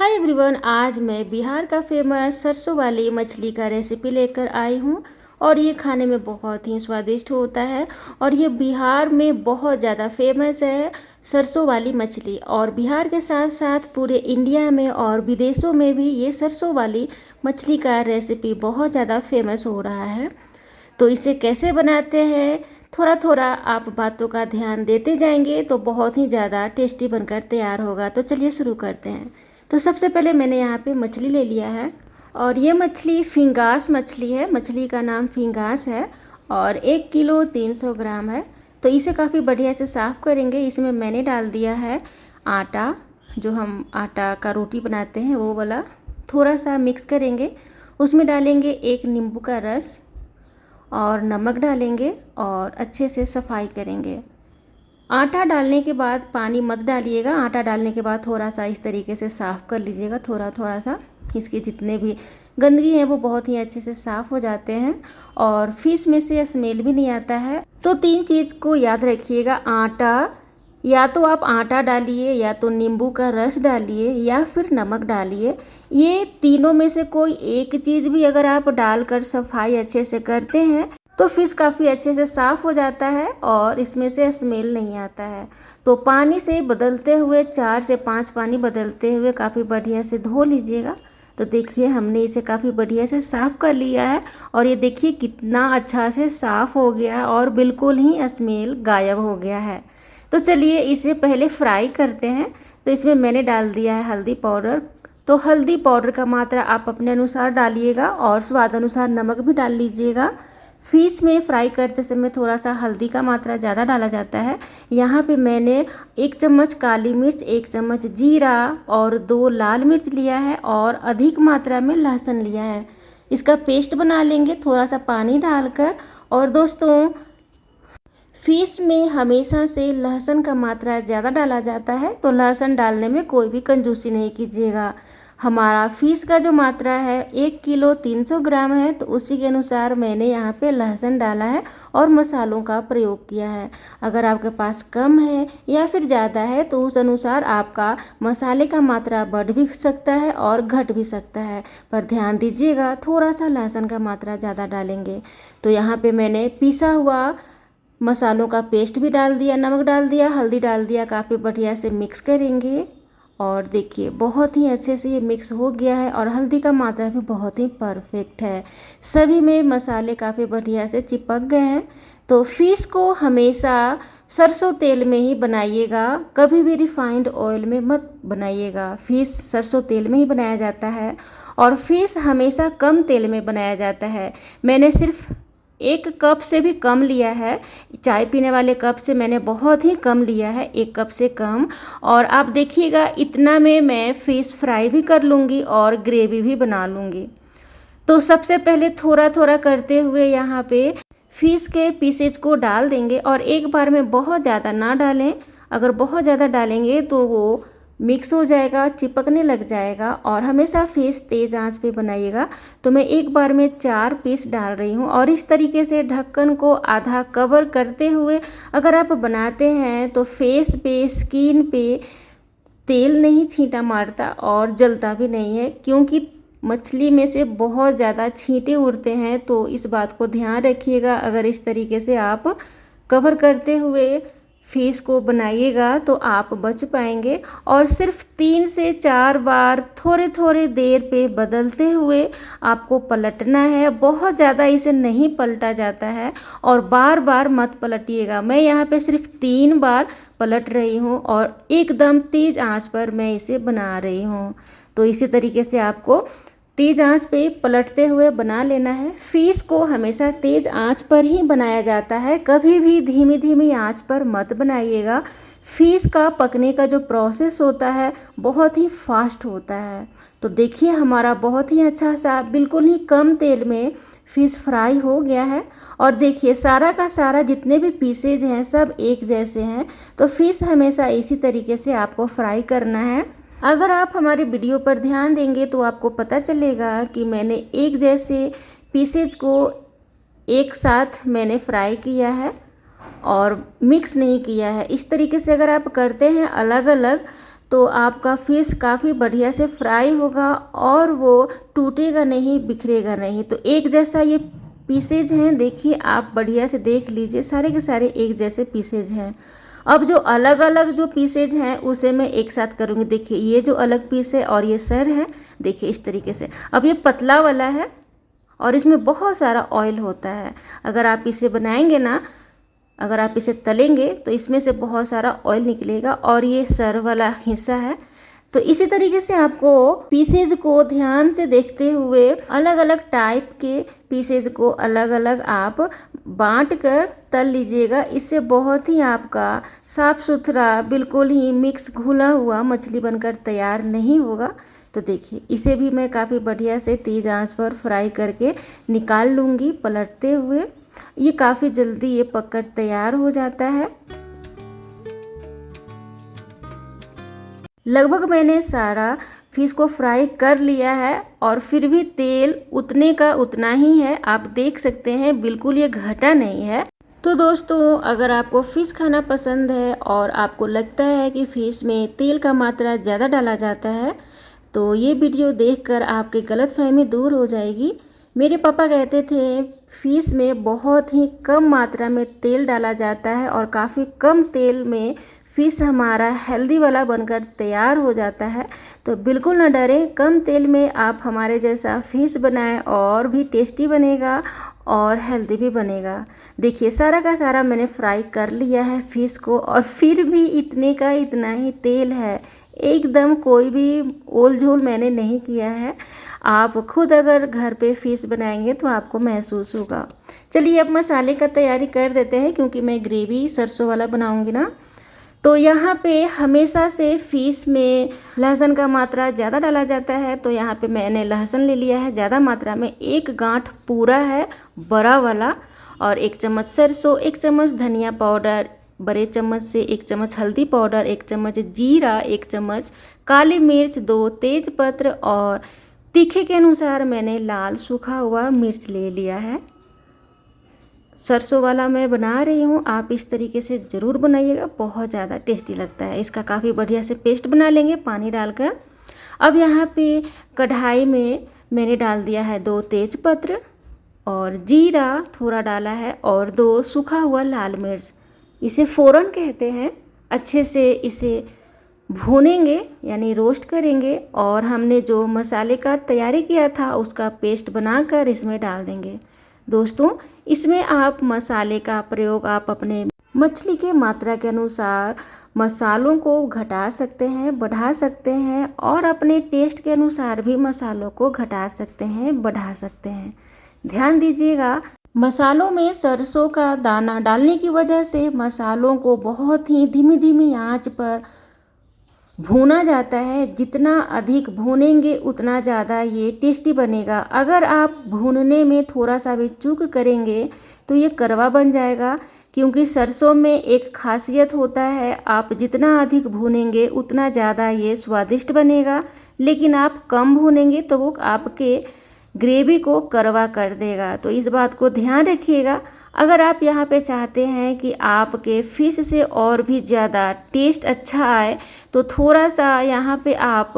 Hi everyone, आज मैं बिहार का फेमस सरसों वाली मछली का रेसिपी लेकर आई हूँ। और ये खाने में बहुत ही स्वादिष्ट होता है और ये बिहार में बहुत ज़्यादा फेमस है सरसों वाली मछली। और बिहार के साथ साथ पूरे इंडिया में और विदेशों में भी ये सरसों वाली मछली का रेसिपी बहुत ज़्यादा फेमस हो रहा है। तो इसे कैसे बनाते हैं, थोड़ा थोड़ा आप बातों का ध्यान देते जाएंगे तो बहुत ही ज़्यादा टेस्टी बनकर तैयार होगा। तो चलिए शुरू करते हैं। तो सबसे पहले मैंने यहाँ पे मछली ले लिया है और ये मछली फिंगास मछली है। मछली का नाम फिंगास है और 1 किलो 300 ग्राम है। तो इसे काफ़ी बढ़िया से साफ़ करेंगे। इसमें मैंने डाल दिया है आटा, जो हम आटा का रोटी बनाते हैं वो वाला। थोड़ा सा मिक्स करेंगे, उसमें डालेंगे 1 नींबू का रस और नमक डालेंगे और अच्छे से सफाई करेंगे। आटा डालने के बाद पानी मत डालिएगा। आटा डालने के बाद थोड़ा सा इस तरीके से साफ़ कर लीजिएगा, थोड़ा थोड़ा सा। इसके जितने भी गंदगी है वो बहुत ही अच्छे से साफ़ हो जाते हैं और फिश में से स्मेल भी नहीं आता है। तो 3 चीज़ को याद रखिएगा। आटा, या तो आप आटा डालिए, या तो नींबू का रस डालिए, या फिर नमक डालिए। ये तीनों में से कोई एक चीज़ भी अगर आप डालकर सफाई अच्छे से करते हैं तो फिश काफ़ी अच्छे से साफ़ हो जाता है और इसमें से स्मेल नहीं आता है। तो पानी से बदलते हुए 4 से 5 पानी बदलते हुए काफ़ी बढ़िया से धो लीजिएगा। तो देखिए हमने इसे काफ़ी बढ़िया से साफ़ कर लिया है और ये देखिए कितना अच्छा से साफ़ हो गया और बिल्कुल ही स्मेल गायब हो गया है। तो चलिए इसे पहले फ्राई करते हैं। तो इसमें मैंने डाल दिया है हल्दी पाउडर। तो हल्दी पाउडर का मात्रा आप अपने अनुसार डालिएगा और स्वाद अनुसार नमक भी डाल लीजिएगा। फिश में फ्राई करते समय थोड़ा सा हल्दी का मात्रा ज़्यादा डाला जाता है। यहाँ पे मैंने 1 चम्मच काली मिर्च, 1 चम्मच जीरा और 2 लाल मिर्च लिया है और अधिक मात्रा में लहसुन लिया है। इसका पेस्ट बना लेंगे थोड़ा सा पानी डालकर। और दोस्तों, फिश में हमेशा से लहसुन का मात्रा ज़्यादा डाला जाता है, तो लहसुन डालने में कोई भी कंजूसी नहीं कीजिएगा। हमारा फ़िश का जो मात्रा है 1 किलो 300 ग्राम है, तो उसी के अनुसार मैंने यहाँ पे लहसुन डाला है और मसालों का प्रयोग किया है। अगर आपके पास कम है या फिर ज़्यादा है तो उस अनुसार आपका मसाले का मात्रा बढ़ भी सकता है और घट भी सकता है, पर ध्यान दीजिएगा थोड़ा सा लहसुन का मात्रा ज़्यादा डालेंगे। तो यहाँ पे मैंने पिसा हुआ मसालों का पेस्ट भी डाल दिया, नमक डाल दिया, हल्दी डाल दिया, काफ़ी बढ़िया से मिक्स करेंगे। और देखिए बहुत ही अच्छे से ये मिक्स हो गया है और हल्दी का मात्रा भी बहुत ही परफेक्ट है। सभी में मसाले काफ़ी बढ़िया से चिपक गए हैं। तो फिश को हमेशा सरसों तेल में ही बनाइएगा, कभी भी रिफाइंड ऑयल में मत बनाइएगा। फिश सरसों तेल में ही बनाया जाता है और फिश हमेशा कम तेल में बनाया जाता है। मैंने सिर्फ 1 कप से भी कम लिया है। चाय पीने वाले कप से मैंने बहुत ही कम लिया है, 1 कप से कम। और आप देखिएगा इतना में मैं फ़िश फ्राई भी कर लूँगी और ग्रेवी भी बना लूँगी। तो सबसे पहले थोड़ा थोड़ा करते हुए यहाँ पे फ़िश के पीसेज को डाल देंगे और एक बार में बहुत ज़्यादा ना डालें। अगर बहुत ज़्यादा डालेंगे तो वो मिक्स हो जाएगा, चिपकने लग जाएगा। और हमेशा फिश तेज़ आंच पे बनाइएगा। तो मैं एक बार में 4 पीस डाल रही हूँ और इस तरीके से ढक्कन को आधा कवर करते हुए अगर आप बनाते हैं तो फेस पे, स्किन पे तेल नहीं छींटा मारता और जलता भी नहीं है, क्योंकि मछली में से बहुत ज़्यादा छींटे उड़ते हैं। तो इस बात को ध्यान रखिएगा। अगर इस तरीके से आप कवर करते हुए फिश को बनाइएगा तो आप बच पाएंगे। और सिर्फ 3 से 4 बार थोड़े थोड़े देर पे बदलते हुए आपको पलटना है। बहुत ज़्यादा इसे नहीं पलटा जाता है और बार बार मत पलटिएगा। मैं यहाँ पे सिर्फ 3 बार पलट रही हूँ और एकदम तेज़ आंच पर मैं इसे बना रही हूँ। तो इसी तरीके से आपको तेज़ आंच पे पलटते हुए बना लेना है। फिश को हमेशा तेज़ आंच पर ही बनाया जाता है, कभी भी धीमी धीमी आंच पर मत बनाइएगा। फिश का पकने का जो प्रोसेस होता है बहुत ही फास्ट होता है। तो देखिए हमारा बहुत ही अच्छा सा बिल्कुल ही कम तेल में फिश फ्राई हो गया है। और देखिए सारा का सारा जितने भी पीसेज हैं सब एक जैसे हैं। तो फिश हमेशा इसी तरीके से आपको फ्राई करना है। अगर आप हमारे वीडियो पर ध्यान देंगे तो आपको पता चलेगा कि मैंने एक जैसे पीसेज को एक साथ मैंने फ्राई किया है और मिक्स नहीं किया है। इस तरीके से अगर आप करते हैं अलग अलग तो आपका फ़िश काफ़ी बढ़िया से फ्राई होगा और वो टूटेगा नहीं, बिखरेगा नहीं। तो एक जैसा ये पीसेज हैं, देखिए आप बढ़िया से देख लीजिए, सारे के सारे एक जैसे पीसेज हैं। अब जो अलग अलग जो पीसेज हैं उसे मैं एक साथ करूँगी। देखिए ये जो अलग पीस है और ये सर है, देखिए इस तरीके से। अब ये पतला वाला है और इसमें बहुत सारा ऑयल होता है। अगर आप इसे बनाएंगे ना, अगर आप इसे तलेंगे तो इसमें से बहुत सारा ऑयल निकलेगा। और ये सर वाला हिस्सा है। तो इसी तरीके से आपको पीसेज को ध्यान से देखते हुए अलग अलग टाइप के पीसेज को अलग अलग आप बांट कर तल लीजिएगा। इससे बहुत ही आपका साफ सुथरा, बिल्कुल ही मिक्स घुला हुआ मछली बनकर तैयार नहीं होगा। तो देखिए इसे भी मैं काफ़ी बढ़िया से तेज़ आंच पर फ्राई करके निकाल लूँगी पलटते हुए। ये काफ़ी जल्दी ये पककर तैयार हो जाता है। लगभग मैंने सारा फिश को फ्राई कर लिया है और फिर भी तेल उतने का उतना ही है। आप देख सकते हैं बिल्कुल ये घटा नहीं है। तो दोस्तों, अगर आपको फ़िश खाना पसंद है और आपको लगता है कि फ़िश में तेल का मात्रा ज़्यादा डाला जाता है, तो ये वीडियो देखकर आपकी गलतफहमी दूर हो जाएगी। मेरे पापा कहते थे फ़िश में बहुत ही कम मात्रा में तेल डाला जाता है और काफ़ी कम तेल में फ़िश हमारा हेल्दी वाला बनकर तैयार हो जाता है। तो बिल्कुल ना डरें, कम तेल में आप हमारे जैसा फ़िश बनाएं और भी टेस्टी बनेगा और हेल्दी भी बनेगा। देखिए सारा का सारा मैंने फ्राई कर लिया है फ़िश को और फिर भी इतने का इतना ही तेल है। एकदम कोई भी ओल झोल मैंने नहीं किया है। आप खुद अगर घर पे फ़िश बनाएंगे तो आपको महसूस होगा। चलिए अब मसाले का तैयारी कर देते हैं, क्योंकि मैं ग्रेवी सरसों वाला बनाऊंगी ना। तो यहाँ पे हमेशा से फ़िश में लहसुन का मात्रा ज़्यादा डाला जाता है। तो यहाँ पे मैंने लहसुन ले लिया है ज़्यादा मात्रा में, 1 गांठ पूरा है बड़ा वाला, और 1 चम्मच सरसों, 1 चम्मच धनिया पाउडर, बड़े चम्मच से 1 चम्मच हल्दी पाउडर, 1 चम्मच जीरा, 1 चम्मच काली मिर्च, 2 तेज़पत्र और तीखे के अनुसार मैंने लाल सूखा हुआ मिर्च ले लिया है। सरसों वाला मैं बना रही हूँ, आप इस तरीके से ज़रूर बनाइएगा, बहुत ज़्यादा टेस्टी लगता है। इसका काफ़ी बढ़िया से पेस्ट बना लेंगे पानी डालकर। अब यहाँ पे कढ़ाई में मैंने डाल दिया है 2 तेज़पत्र और जीरा थोड़ा डाला है और 2 सूखा हुआ लाल मिर्च। इसे फ़ौरन कहते हैं। अच्छे से इसे भूनेंगे यानी रोस्ट करेंगे और हमने जो मसाले का तैयारी किया था उसका पेस्ट बनाकर इसमें डाल देंगे। दोस्तों, इसमें आप मसाले का प्रयोग आप अपने मछली के मात्रा के अनुसार मसालों को घटा सकते हैं, बढ़ा सकते हैं, और अपने टेस्ट के अनुसार भी मसालों को घटा सकते हैं, बढ़ा सकते हैं। ध्यान दीजिएगा, मसालों में सरसों का दाना डालने की वजह से मसालों को बहुत ही धीमी धीमी आंच पर भूना जाता है। जितना अधिक भूनेंगे उतना ज़्यादा ये टेस्टी बनेगा। अगर आप भूनने में थोड़ा सा भी चूक करेंगे तो ये कड़वा बन जाएगा, क्योंकि सरसों में एक खासियत होता है, आप जितना अधिक भूनेंगे उतना ज़्यादा ये स्वादिष्ट बनेगा। लेकिन आप कम भूनेंगे तो वो आपके ग्रेवी को कड़वा कर देगा। तो इस बात को ध्यान रखिएगा। अगर आप यहाँ पे चाहते हैं कि आपके फ़िश से और भी ज़्यादा टेस्ट अच्छा आए तो थोड़ा सा यहाँ पे आप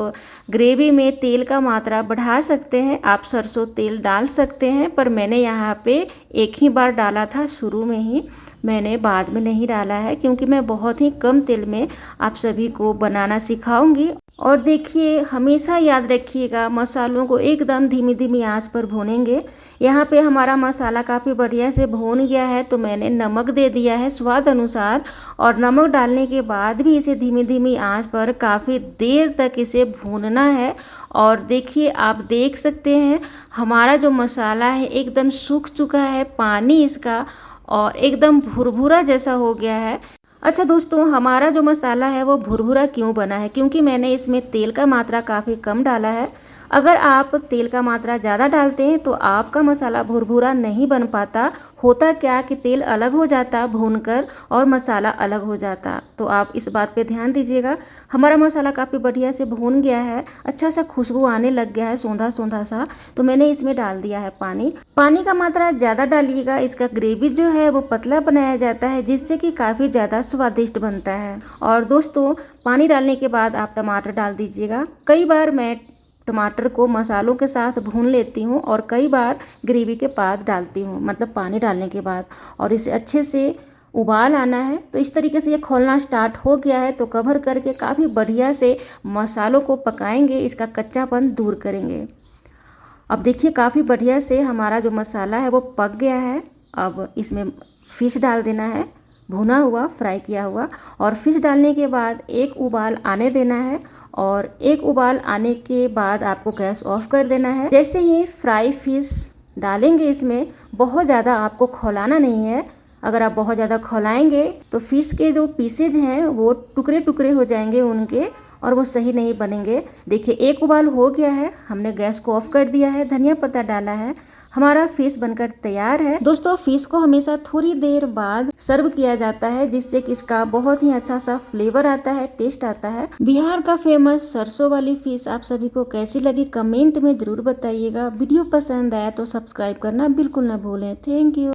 ग्रेवी में तेल का मात्रा बढ़ा सकते हैं। आप सरसों तेल डाल सकते हैं, पर मैंने यहाँ पे एक ही बार डाला था शुरू में ही, मैंने बाद में नहीं डाला है, क्योंकि मैं बहुत ही कम तेल में आप सभी को बनाना सिखाऊंगी। और देखिए, हमेशा याद रखिएगा, मसालों को एकदम धीमी धीमी आंच पर भूनेंगे। यहाँ पे हमारा मसाला काफ़ी बढ़िया से भून गया है, तो मैंने नमक दे दिया है स्वाद अनुसार, और नमक डालने के बाद भी इसे धीमी धीमी आंच पर काफ़ी देर तक इसे भूनना है। और देखिए, आप देख सकते हैं हमारा जो मसाला है एकदम सूख चुका है, पानी इसका और एकदम भुरभुरा जैसा हो गया है। अच्छा दोस्तों, हमारा जो मसाला है वो भुरभुरा क्यों बना है? क्योंकि मैंने इसमें तेल का मात्रा काफ़ी कम डाला है। अगर आप तेल का मात्रा ज़्यादा डालते हैं तो आपका मसाला भुरभुरा नहीं बन पाता। होता क्या कि तेल अलग हो जाता भूनकर और मसाला अलग हो जाता। तो आप इस बात पे ध्यान दीजिएगा। हमारा मसाला काफ़ी बढ़िया से भून गया है, अच्छा सा खुशबू आने लग गया है, सौंधा सौंधा सा। तो मैंने इसमें डाल दिया है पानी। पानी का मात्रा ज़्यादा डालिएगा, इसका ग्रेवी जो है वो पतला बनाया जाता है, जिससे कि काफ़ी ज़्यादा स्वादिष्ट बनता है। और दोस्तों, पानी डालने के बाद आप टमाटर डाल दीजिएगा। कई बार मैं टमाटर को मसालों के साथ भून लेती हूँ और कई बार ग्रेवी के बाद डालती हूँ, मतलब पानी डालने के बाद। और इसे अच्छे से उबाल आना है। तो इस तरीके से ये खौलना स्टार्ट हो गया है तो कवर करके काफ़ी बढ़िया से मसालों को पकाएंगे, इसका कच्चापन दूर करेंगे। अब देखिए काफ़ी बढ़िया से हमारा जो मसाला है वो पक गया है। अब इसमें फ़िश डाल देना है, भुना हुआ, फ्राई किया हुआ। और फ़िश डालने के बाद एक उबाल आने देना है और एक उबाल आने के बाद आपको गैस ऑफ कर देना है। जैसे ही फ्राई फ़िश डालेंगे इसमें, बहुत ज़्यादा आपको खौलाना नहीं है। अगर आप बहुत ज़्यादा खौलाएंगे तो फ़िश के जो पीसेज हैं वो टुकड़े टुकड़े हो जाएंगे उनके, और वो सही नहीं बनेंगे। देखिए एक उबाल हो गया है, हमने गैस को ऑफ कर दिया है, धनिया पत्ता डाला है, हमारा फिश बनकर तैयार है। दोस्तों, फिश को हमेशा थोड़ी देर बाद सर्व किया जाता है, जिससे कि इसका बहुत ही अच्छा सा फ्लेवर आता है, टेस्ट आता है। बिहार का फेमस सरसों वाली फिश आप सभी को कैसी लगी कमेंट में जरूर बताइएगा। वीडियो पसंद आया तो सब्सक्राइब करना बिल्कुल ना भूलें। Thank you.